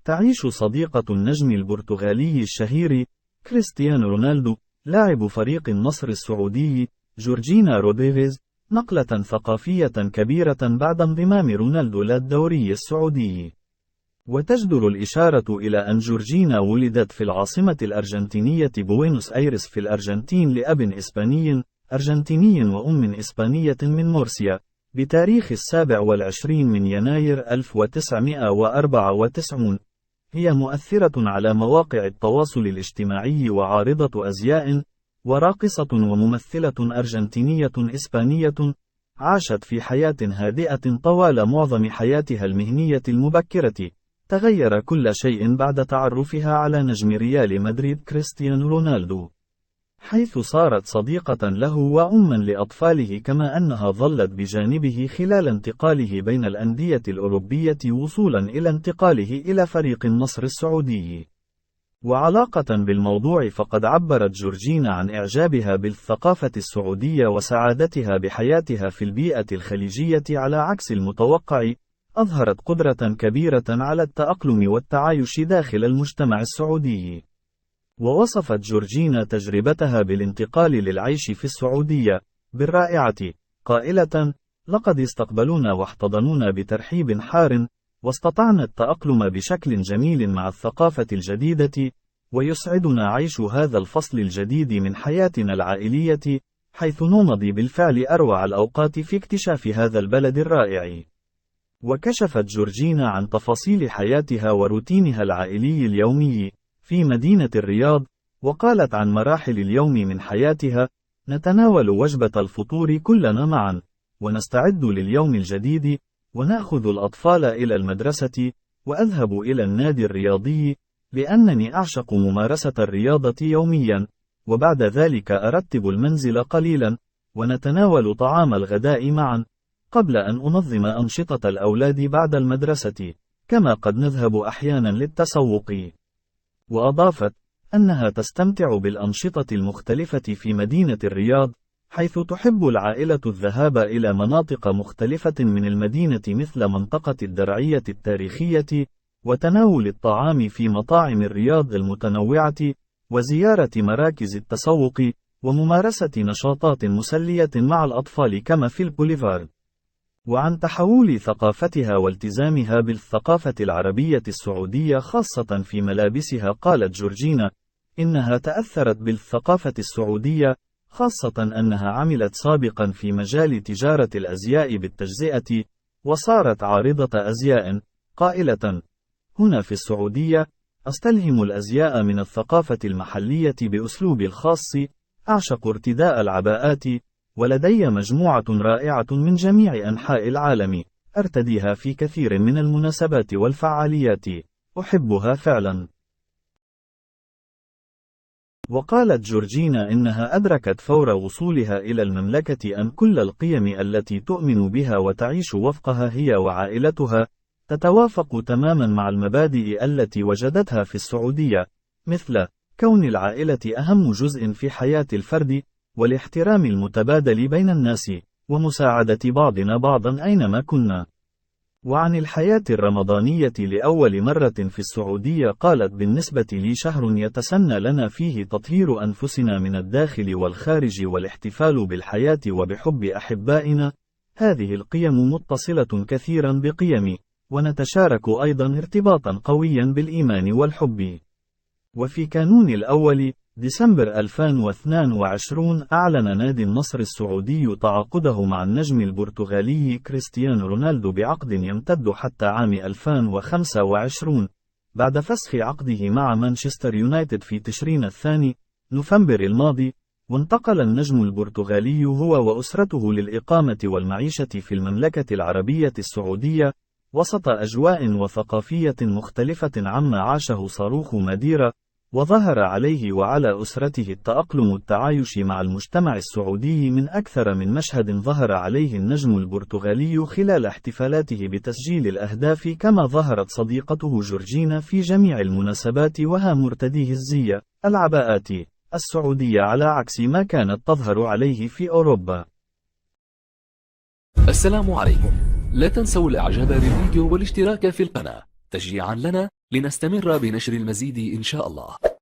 تعيش صديقة النجم البرتغالي الشهير كريستيانو رونالدو لاعب فريق النصر السعودي جورجينا رودريغيز نقلة ثقافية كبيرة بعد انضمام رونالدو للدوري السعودي. وتجدر الإشارة إلى أن جورجينا ولدت في العاصمة الأرجنتينية بوينوس آيرس في الأرجنتين لأب أرجنتيني وأم إسبانية من مورسيا، بتاريخ 27 من يناير 1994. هي مؤثرة على مواقع التواصل الاجتماعي وعارضة أزياء، وراقصة وممثلة أرجنتينية إسبانية، عاشت في حياة هادئة طوال معظم حياتها المهنية المبكرة. تغير كل شيء بعد تعرفها على نجم ريال مدريد كريستيانو رونالدو، حيث صارت صديقة له وأمًا لأطفاله، كما أنها ظلت بجانبه خلال انتقاله بين الأندية الأوروبية وصولاً إلى انتقاله إلى فريق النصر السعودي. وعلاقة بالموضوع، فقد عبرت جورجينا عن إعجابها بالثقافة السعودية وسعادتها بحياتها في البيئة الخليجية على عكس المتوقع. أظهرت قدرة كبيرة على التأقلم والتعايش داخل المجتمع السعودي. ووصفت جورجينا تجربتها بالانتقال للعيش في السعودية بالرائعة، قائلة: لقد استقبلونا واحتضنونا بترحيب حار، واستطعنا التأقلم بشكل جميل مع الثقافة الجديدة، ويسعدنا عيش هذا الفصل الجديد من حياتنا العائلية، حيث نمضي بالفعل أروع الأوقات في اكتشاف هذا البلد الرائع. وكشفت جورجينا عن تفاصيل حياتها وروتينها العائلي اليومي في مدينة الرياض، وقالت عن مراحل اليوم من حياتها: نتناول وجبة الفطور كلنا معا، ونستعد لليوم الجديد، ونأخذ الأطفال إلى المدرسة، وأذهب إلى النادي الرياضي، لأنني أعشق ممارسة الرياضة يوميا، وبعد ذلك أرتب المنزل قليلا، ونتناول طعام الغداء معا، قبل أن أنظم أنشطة الأولاد بعد المدرسة، كما قد نذهب أحيانا للتسوق. وأضافت أنها تستمتع بالأنشطة المختلفة في مدينة الرياض، حيث تحب العائلة الذهاب إلى مناطق مختلفة من المدينة مثل منطقة الدرعية التاريخية، وتناول الطعام في مطاعم الرياض المتنوعة، وزيارة مراكز التسوق، وممارسة نشاطات مسلية مع الأطفال كما في البوليفارد. وعن تحول ثقافتها والتزامها بالثقافة العربية السعودية خاصة في ملابسها، قالت جورجينا إنها تأثرت بالثقافة السعودية، خاصة أنها عملت سابقا في مجال تجارة الأزياء بالتجزئة، وصارت عارضة أزياء، قائلة: هنا في السعودية أستلهم الأزياء من الثقافة المحلية بأسلوبي الخاص، أعشق ارتداء العباءات، ولدي مجموعة رائعة من جميع أنحاء العالم، أرتديها في كثير من المناسبات والفعاليات، أحبها فعلا. وقالت جورجينا إنها أدركت فور وصولها إلى المملكة أن كل القيم التي تؤمن بها وتعيش وفقها هي وعائلتها تتوافق تماما مع المبادئ التي وجدتها في السعودية، مثل كون العائلة أهم جزء في حياة الفرد، والاحترام المتبادل بين الناس، ومساعدة بعضنا بعضا أينما كنا. وعن الحياة الرمضانية لأول مرة في السعودية، قالت: بالنسبة لي شهر يتسنى لنا فيه تطهير أنفسنا من الداخل والخارج، والاحتفال بالحياة وبحب أحبائنا. هذه القيم متصلة كثيرا بقيمي، ونتشارك أيضا ارتباطا قويا بالإيمان والحب. وفي كانون الأول ديسمبر 2022 أعلن نادي النصر السعودي تعاقده مع النجم البرتغالي كريستيانو رونالدو بعقد يمتد حتى عام 2025، بعد فسخ عقده مع مانشستر يونايتد في تشرين الثاني نوفمبر الماضي. وانتقل النجم البرتغالي هو وأسرته للإقامة والمعيشة في المملكة العربية السعودية، وسط أجواء وثقافية مختلفة عما عاشه صاروخ ماديرا، وظهر عليه وعلى أسرته التأقلم التعايش مع المجتمع السعودي من أكثر من مشهد ظهر عليه النجم البرتغالي خلال احتفالاته بتسجيل الأهداف، كما ظهرت صديقته جورجينا في جميع المناسبات وها مرتديه الزي العباءات السعودية على عكس ما كانت تظهر عليه في أوروبا. السلام عليكم، لا تنسوا الإعجاب بالفيديو والاشتراك في القناة تشجيعا لنا لنستمر بنشر المزيد إن شاء الله.